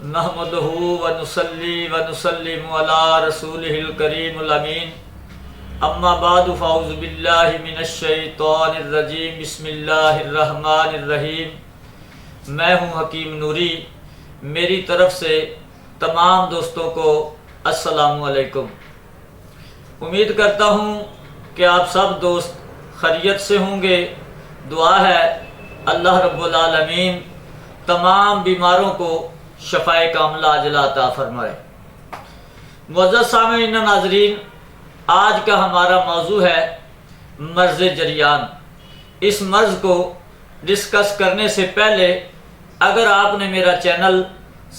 نحمدہ ونصلی ونسلم علی رسولہ الکریم الامین اما بعد فاعوذ باللہ من الشیطان الرجیم بسم اللہ الرحمن الرحیم۔ میں ہوں حکیم نوری، میری طرف سے تمام دوستوں کو السلام علیکم۔ امید کرتا ہوں کہ آپ سب دوست خیریت سے ہوں گے۔ دعا ہے اللہ رب العالمین تمام بیماروں کو شفائے کاملہ عاجلہ عطا فرمائے۔ معزز سامعین و ناظرین، آج کا ہمارا موضوع ہے مرض جریان۔ اس مرض کو ڈسکس کرنے سے پہلے اگر آپ نے میرا چینل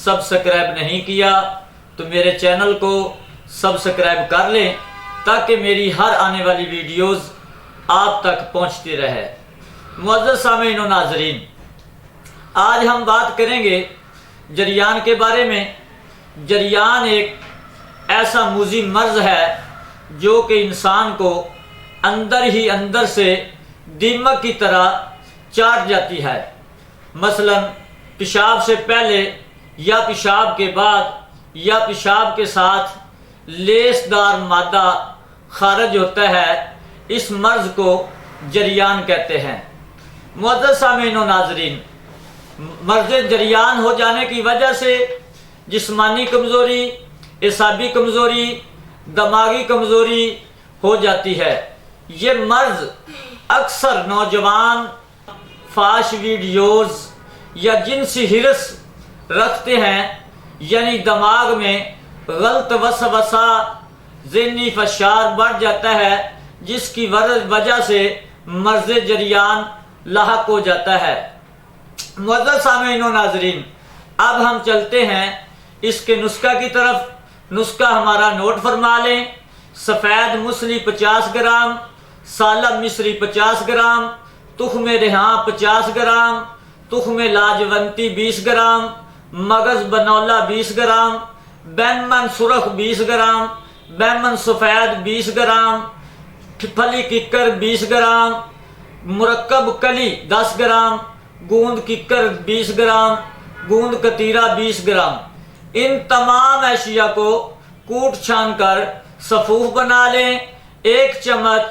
سبسکرائب نہیں کیا تو میرے چینل کو سبسکرائب کر لیں تاکہ میری ہر آنے والی ویڈیوز آپ تک پہنچتی رہے۔ معزز سامعین و ناظرین، آج ہم بات کریں گے جریان کے بارے میں۔ جریان ایک ایسا موذی مرض ہے جو کہ انسان کو اندر ہی اندر سے دیمک کی طرح چاٹ جاتی ہے۔ مثلا پیشاب سے پہلے یا پیشاب کے بعد یا پیشاب کے ساتھ لیس دار مادہ خارج ہوتا ہے، اس مرض کو جریان کہتے ہیں۔ معزز سامعین و ناظرین، مرض جریان ہو جانے کی وجہ سے جسمانی کمزوری، اعصابی کمزوری، دماغی کمزوری ہو جاتی ہے۔ یہ مرض اکثر نوجوان فحش ویڈیوز یا جنسی ہرس رکھتے ہیں، یعنی دماغ میں غلط وسوسہ، ذہنی فشار بڑھ جاتا ہے، جس کی وجہ سے مرض جریان لاحق ہو جاتا ہے۔ معزز سامعین و ناظرین، اب ہم چلتے ہیں اس کے نسخہ کی طرف۔ نسخہ ہمارا نوٹ فرما لیں۔ سفید مصلی 50 گرام، سالب مصری 50 گرام، تخم ریحان 50 گرام، تخم لاجونتی 20 گرام، مغز بنولا 20 گرام، بیمن سرخ 20 گرام، بیمن سفید 20 گرام، پھلی ککر 20 گرام، مرکب کلی 10 گرام، گوند ککر 20 گرام، گوند کتیرہ 20 گرام۔ ان تمام اشیاء کو کوٹ چھان کر صفوف بنا لیں۔ 1 چمچ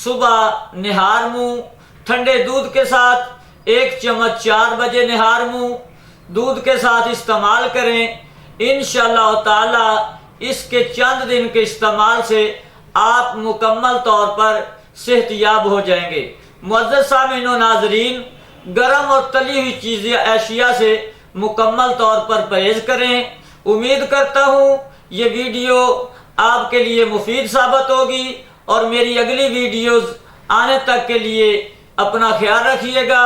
صبح نہار منہ ٹھنڈے دودھ کے ساتھ، 1 چمچ 4 بجے نہار منہ دودھ کے ساتھ استعمال کریں۔ انشاءاللہ تعالی اس کے چند دن کے استعمال سے آپ مکمل طور پر صحت یاب ہو جائیں گے۔ معزز سامعین و ناظرین، گرم اور تلی ہوئی چیزیں اشیاء سے مکمل طور پر پرہیز کریں۔ امید کرتا ہوں یہ ویڈیو آپ کے لیے مفید ثابت ہوگی، اور میری اگلی ویڈیوز آنے تک کے لیے اپنا خیال رکھیے گا۔